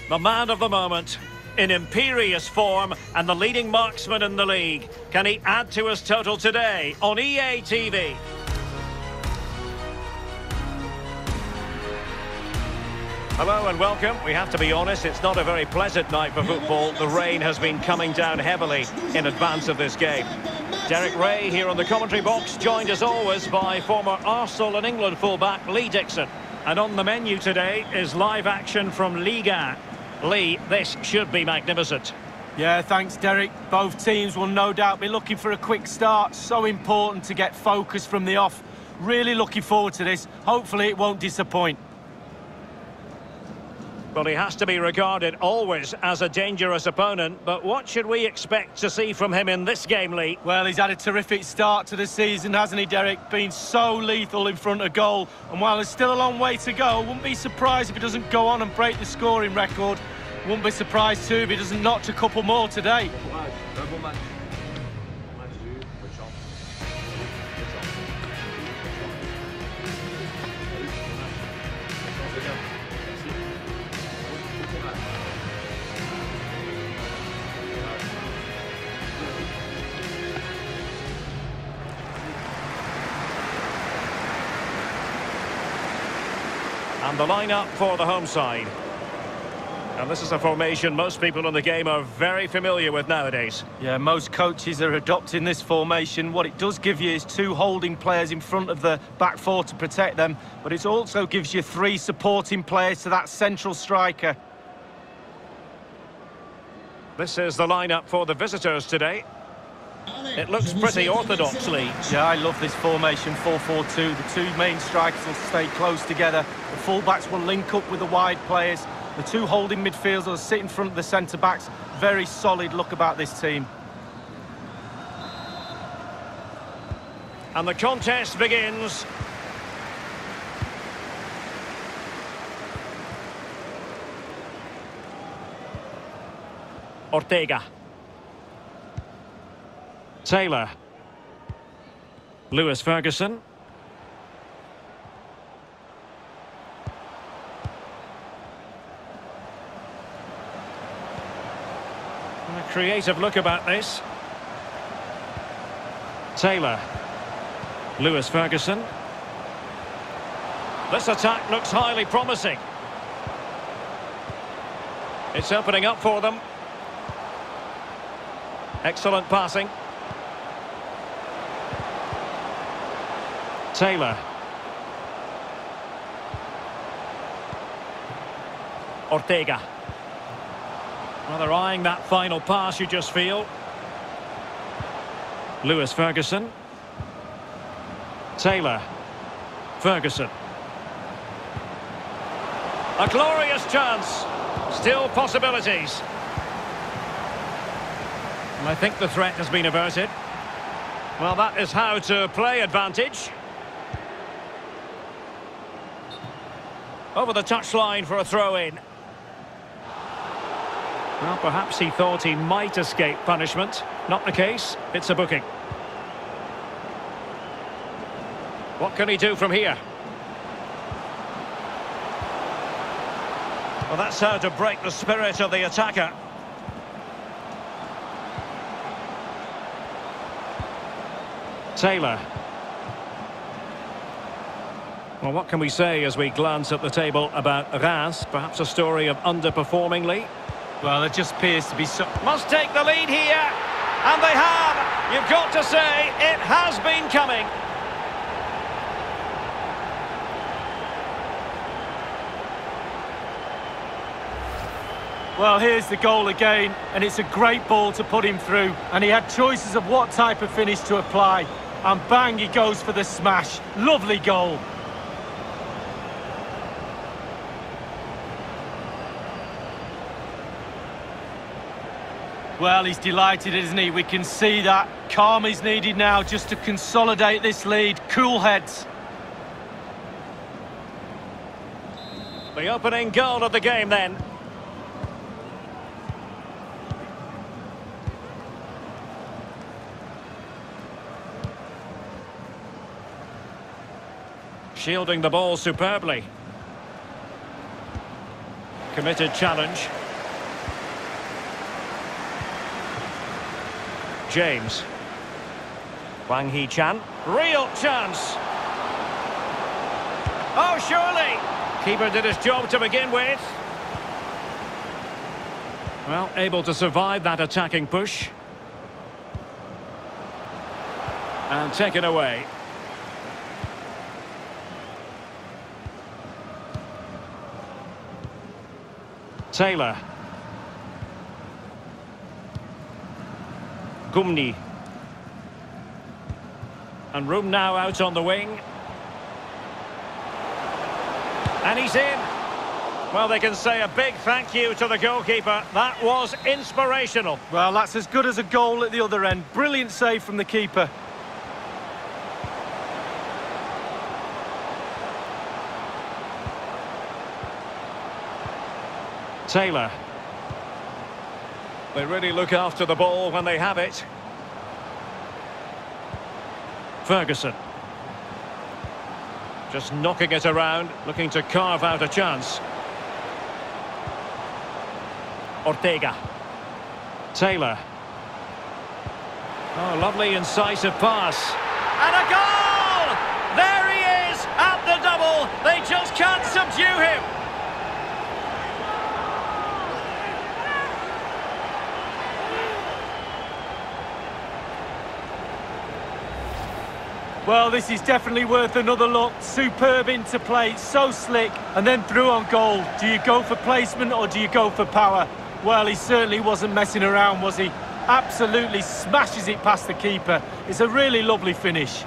The man of the moment, in imperious form and the leading marksman in the league. Can he add to his total today on EA TV? Hello and welcome. We have to be honest, it's not a very pleasant night for football. The rain has been coming down heavily in advance of this game. Derek Ray here on the commentary box, joined as always by former Arsenal and England fullback Lee Dixon. And on the menu today is live action from Ligue 1. Lee, this should be magnificent. Yeah, thanks, Derek. Both teams will no doubt be looking for a quick start. So important to get focus from the off. Really looking forward to this. Hopefully it won't disappoint. Well, he has to be regarded always as a dangerous opponent, but what should we expect to see from him in this game, Lee? Well, he's had a terrific start to the season, hasn't he, Derek? Been so lethal in front of goal. And while there's still a long way to go, wouldn't be surprised if he doesn't go on and break the scoring record. Wouldn't be surprised too if he doesn't notch a couple more today. And the lineup for the home side. And this is a formation most people in the game are very familiar with nowadays. Yeah, most coaches are adopting this formation. What it does give you is two holding players in front of the back four to protect them, but it also gives you three supporting players to that central striker. This is the lineup for the visitors today. It looks pretty orthodox, Lee. Yeah, I love this formation, 4-4-2. The two main strikers will stay close together. The full-backs will link up with the wide players. The two holding midfielders will sit in front of the centre-backs. Very solid look about this team. And the contest begins. Ortega. Taylor. Lewis Ferguson. And a creative look about this. Taylor. Lewis Ferguson. This attack looks highly promising. It's opening up for them. Excellent passing. Taylor. Ortega. Well, they're eyeing that final pass, you just feel. Lewis Ferguson. Taylor. Ferguson. A glorious chance. Still possibilities. And I think the threat has been averted. Well, that is how to play advantage. Over the touchline for a throw-in. Well, perhaps he thought he might escape punishment. Not the case. It's a booking. What can he do from here? Well, that's how to break the spirit of the attacker. Taylor. Well, what can we say as we glance at the table about Reims? Perhaps a story of underperforming, Lee? Well, it just appears to be so... Must take the lead here, and they have! You've got to say, it has been coming. Well, here's the goal again, and it's a great ball to put him through. And he had choices of what type of finish to apply. And bang, he goes for the smash. Lovely goal. Well, he's delighted, isn't he? We can see that. Calm is needed now just to consolidate this lead. Cool heads. The opening goal of the game then. Shielding the ball superbly. Committed challenge. James. Wang Hee-chan. Real chance. Oh, surely. Keeper did his job to begin with. Well, able to survive that attacking push. And taken away. Taylor. Gumni. And room now out on the wing. And he's in. Well, they can say a big thank you to the goalkeeper. That was inspirational. Well, that's as good as a goal at the other end. Brilliant save from the keeper. Taylor. They really look after the ball when they have it. Ferguson. Just knocking it around, looking to carve out a chance. Ortega. Taylor. Oh, lovely incisive pass. And a goal! There he is at the double. They just can't subdue him. Well, this is definitely worth another look. Superb interplay, so slick, and then through on goal. Do you go for placement or do you go for power? Well, he certainly wasn't messing around, was he? Absolutely smashes it past the keeper. It's a really lovely finish.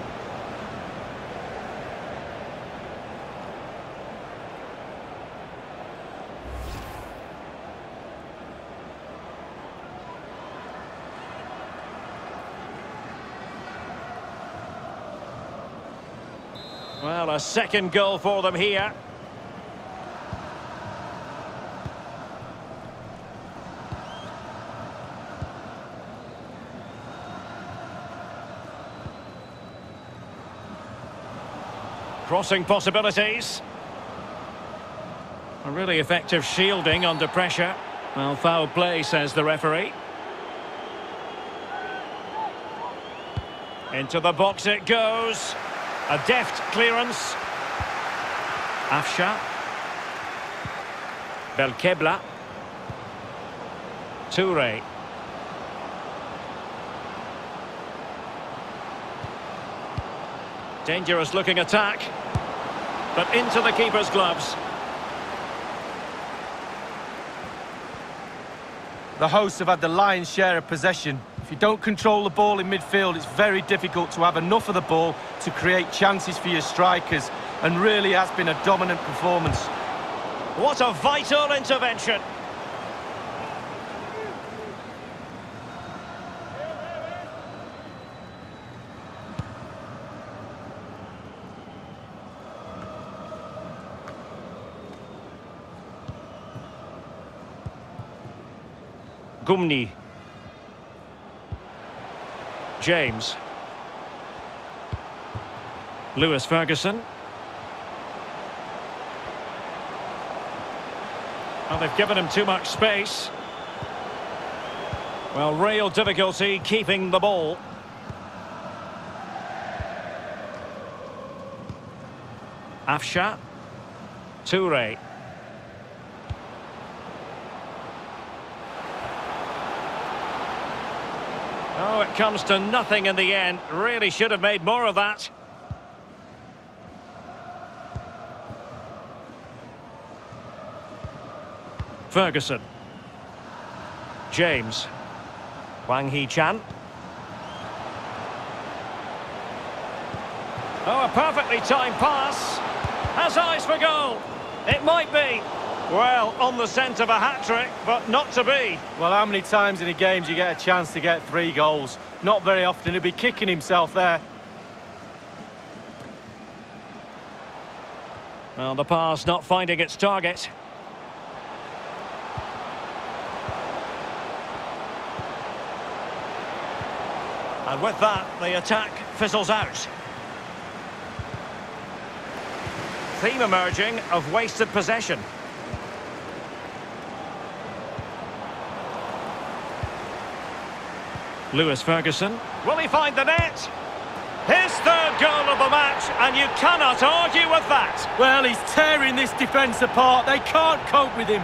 Well, a second goal for them here. Crossing possibilities. A really effective shielding under pressure. Well, foul play, says the referee. Into the box it goes. A deft clearance. Afsha. Belkebla. Toure. Dangerous looking attack. But into the keeper's gloves. The hosts have had the lion's share of possession. If you don't control the ball in midfield, it's very difficult to have enough of the ball to create chances for your strikers, and really has been a dominant performance. What a vital intervention. Gumni. James. Lewis Ferguson. Well, they've given him too much space. Well, real difficulty keeping the ball. Afsha. Toure. Oh, it comes to nothing in the end. Really should have made more of that. Ferguson. James. Wang Hee-chan. Oh, a perfectly timed pass. Has eyes for goal. It might be. Well, on the scent of a hat-trick, but not to be. Well, how many times in a game do you get a chance to get 3 goals? Not very often. He'll be kicking himself there. Well, the pass not finding its target. And with that, the attack fizzles out. Theme emerging of wasted possession. Lewis Ferguson. Will he find the net? His third goal of the match, and you cannot argue with that. Well, he's tearing this defence apart. They can't cope with him.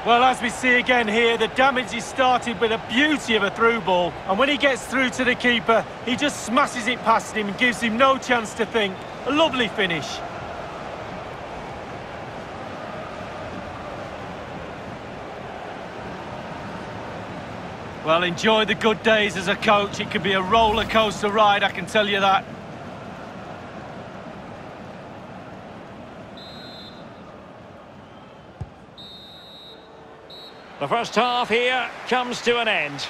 Well, as we see again here, the damage is started with a beauty of a through ball. And when he gets through to the keeper, he just smashes it past him and gives him no chance to think. A lovely finish. Well, enjoy the good days as a coach. It could be a roller coaster ride, I can tell you that. The first half here comes to an end.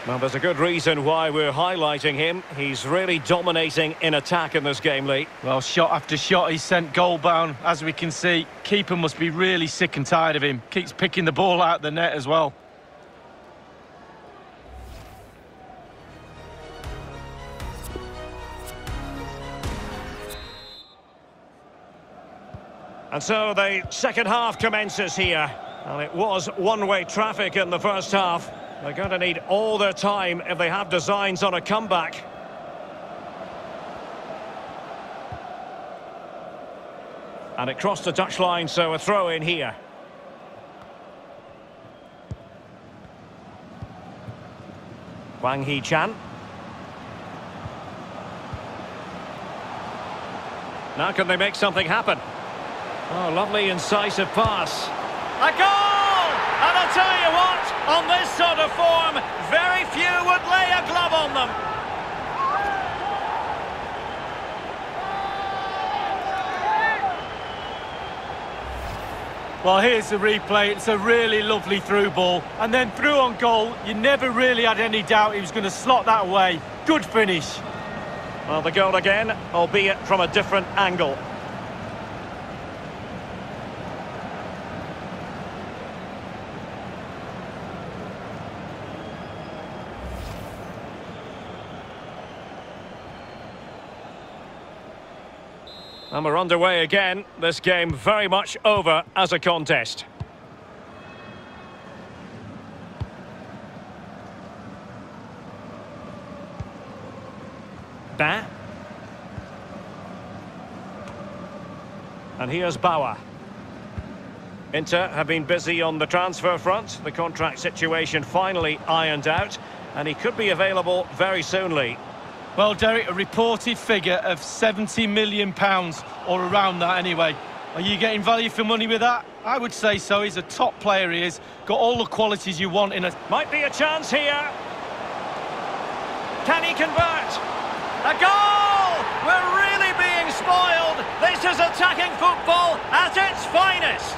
Well, there's a good reason why we're highlighting him. He's really dominating in attack in this game, Lee. Well, shot after shot, he's sent goal-bound, as we can see. Keeper must be really sick and tired of him. Keeps picking the ball out of the net as well. And so the second half commences here. And it was one-way traffic in the first half. They're going to need all their time if they have designs on a comeback. And it crossed the touchline, so a throw in here. Wang Hee-chan. Now can they make something happen? Oh, lovely incisive pass. A goal! And I'll tell you what, on this sort of form, very few would lay a glove on them. Well, here's the replay. It's a really lovely through ball. And then through on goal, you never really had any doubt he was going to slot that away. Good finish. Well, the goal again, albeit from a different angle. And we're underway again. This game very much over as a contest. Da. And here's Bauer. Inter have been busy on the transfer front. The contract situation finally ironed out. And he could be available very soon, Lee. Well, Derek, a reported figure of £70 million, or around that anyway. Are you getting value for money with that? I would say so. He's a top player, he is. Got all the qualities you want in a... Might be a chance here. Can he convert? A goal! We're really being spoiled. This is attacking football at its finest.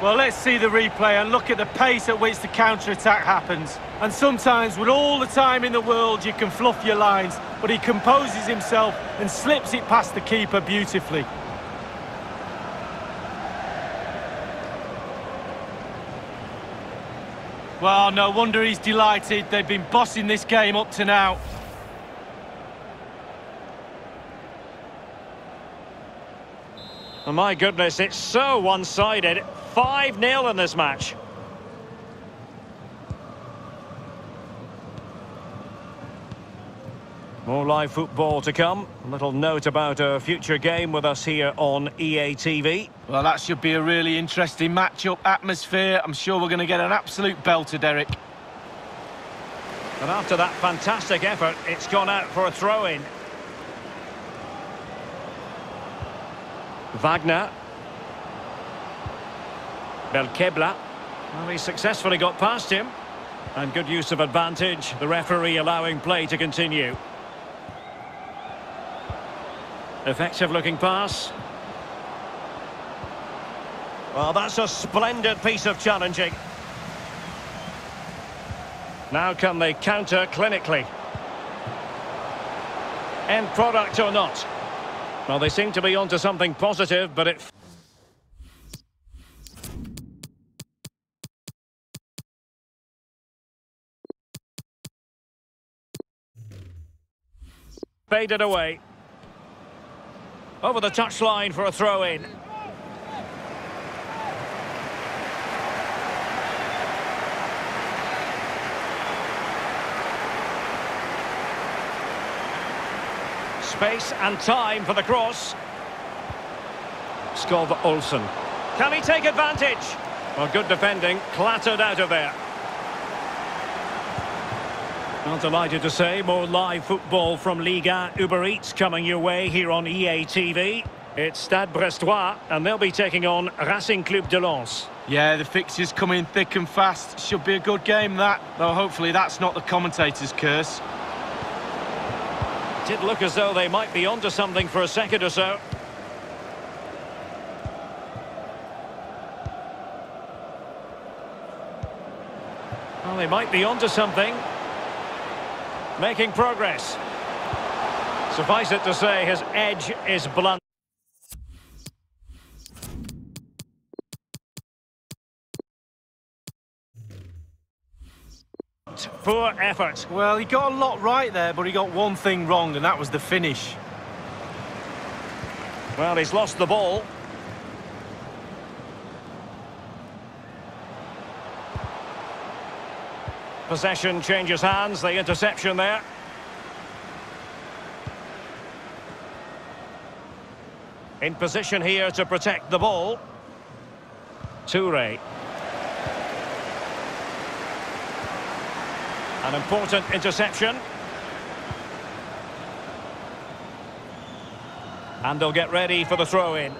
Well, let's see the replay and look at the pace at which the counter-attack happens. And sometimes, with all the time in the world, you can fluff your lines, but he composes himself and slips it past the keeper beautifully. Well, no wonder he's delighted. They've been bossing this game up to now. Oh, my goodness, it's so one-sided. 5-0 in this match. More live football to come. A little note about a future game with us here on EA TV. Well, that should be a really interesting match-up atmosphere. I'm sure we're going to get an absolute belter, Derek. And after that fantastic effort, it's gone out for a throw-in. Wagner. Belkebla. Well, he successfully got past him. And good use of advantage. The referee allowing play to continue. Effective looking pass. Well, that's a splendid piece of challenging. Now can they counter clinically? End product or not? Well, they seem to be onto something positive, but it... Faded away. Over the touchline for a throw-in. Space and time for the cross. Skov Olsen. Can he take advantage? Well, good defending, clattered out of there. Well, delighted to say, more live football from Liga Uber Eats coming your way here on EA TV. It's Stade Brestois, and they'll be taking on Racing Club de Lens. Yeah, the fixtures come in thick and fast. Should be a good game, that. Though hopefully that's not the commentator's curse. Did look as though they might be onto something for a second or so. Well, they might be onto something. Making progress. Suffice it to say, his edge is blunt. Poor effort. Well, he got a lot right there, but he got one thing wrong, and that was the finish. Well, he's lost the ball. Possession changes hands, the interception there. In position here to protect the ball. Toure. An important interception. And they'll get ready for the throw-in.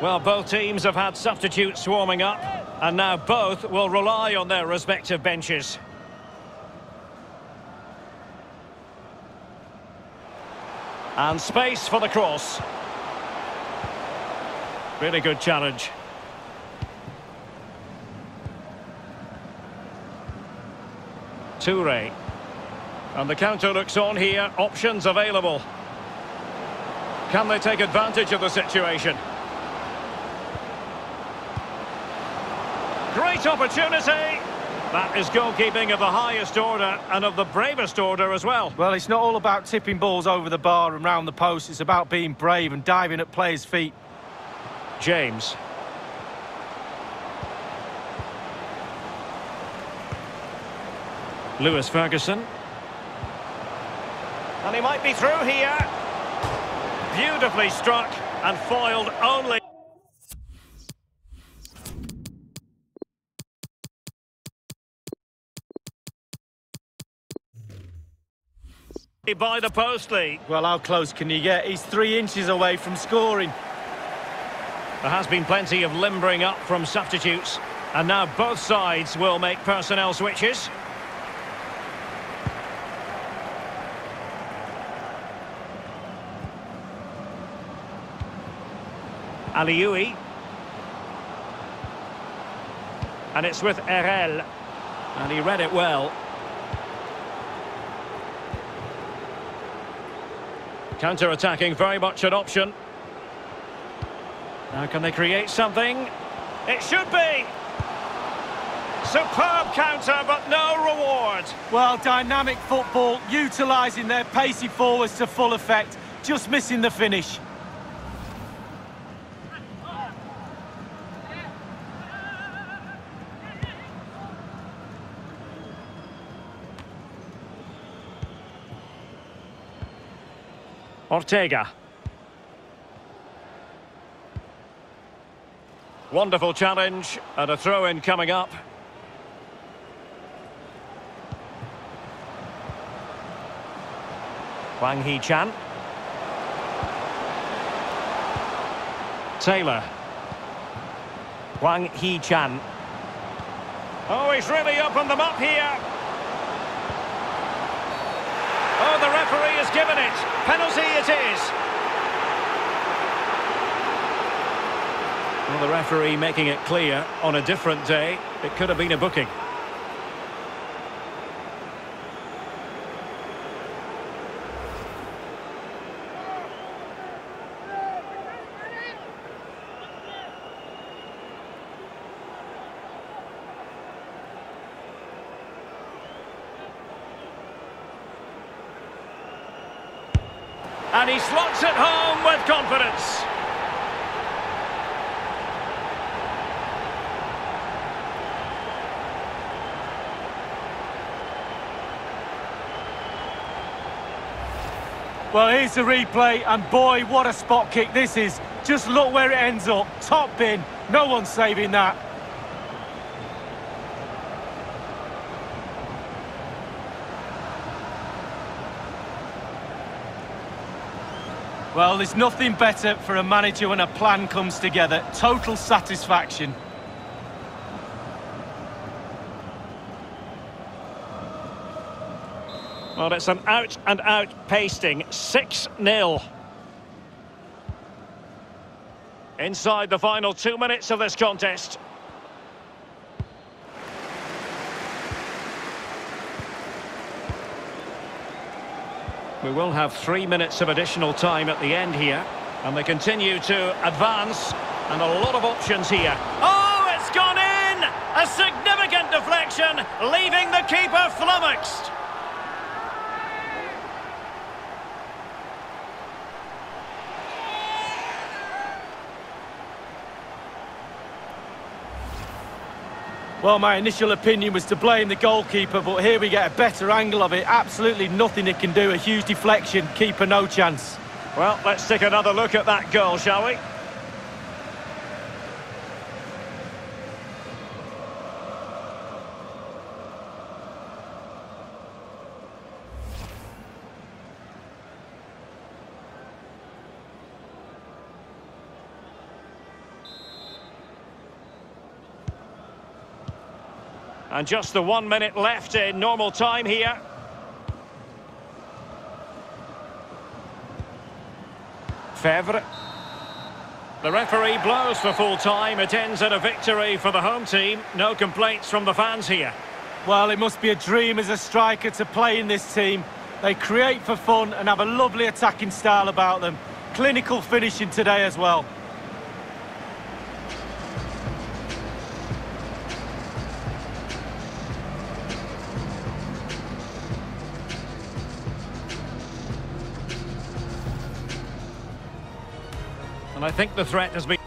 Well, both teams have had substitutes warming up, and now both will rely on their respective benches. And space for the cross. Really good challenge. Toure. And the counter looks on here. Options available. Can they take advantage of the situation? Great opportunity. That is goalkeeping of the highest order and of the bravest order as well. Well, it's not all about tipping balls over the bar and round the post. It's about being brave and diving at players' feet. James. Lewis Ferguson. And he might be through here. Beautifully struck and foiled only by the post, Lee. Well, how close can you get? He's 3 inches away from scoring. There has been plenty of limbering up from substitutes, and now both sides will make personnel switches. Aliui. And it's with Erel. And he read it well. Counter-attacking, very much an option. Now can they create something? It should be! Superb counter, but no reward. Well, dynamic football, utilising their pacey forwards to full effect. Just missing the finish. Ortega. Wonderful challenge, and a throw-in coming up. Wang Hee-chan. Taylor. Wang Hee-chan. Oh, he's really opened them up here. Oh, the referee has given it. Penalty it is. Well, the referee making it clear on a different day, it could have been a booking. And he slots it home with confidence. Well, here's the replay, and boy, what a spot kick this is. Just look where it ends up. Top bin. No one's saving that. Well, there's nothing better for a manager when a plan comes together. Total satisfaction. Well, it's an out-and-out pasting. 6-0. Inside the final 2 minutes of this contest. We will have 3 minutes of additional time at the end here. And they continue to advance. And a lot of options here. Oh, it's gone in! A significant deflection, leaving the keeper flummoxed. Well, my initial opinion was to blame the goalkeeper, but here we get a better angle of it. Absolutely nothing it can do. A huge deflection. Keeper no chance. Well, let's take another look at that goal, shall we? And just the 1 minute left in normal time here. Fevre. The referee blows for full time. It ends in a victory for the home team. No complaints from the fans here. Well, it must be a dream as a striker to play in this team. They create for fun and have a lovely attacking style about them. Clinical finishing today as well. And I think the threat has been...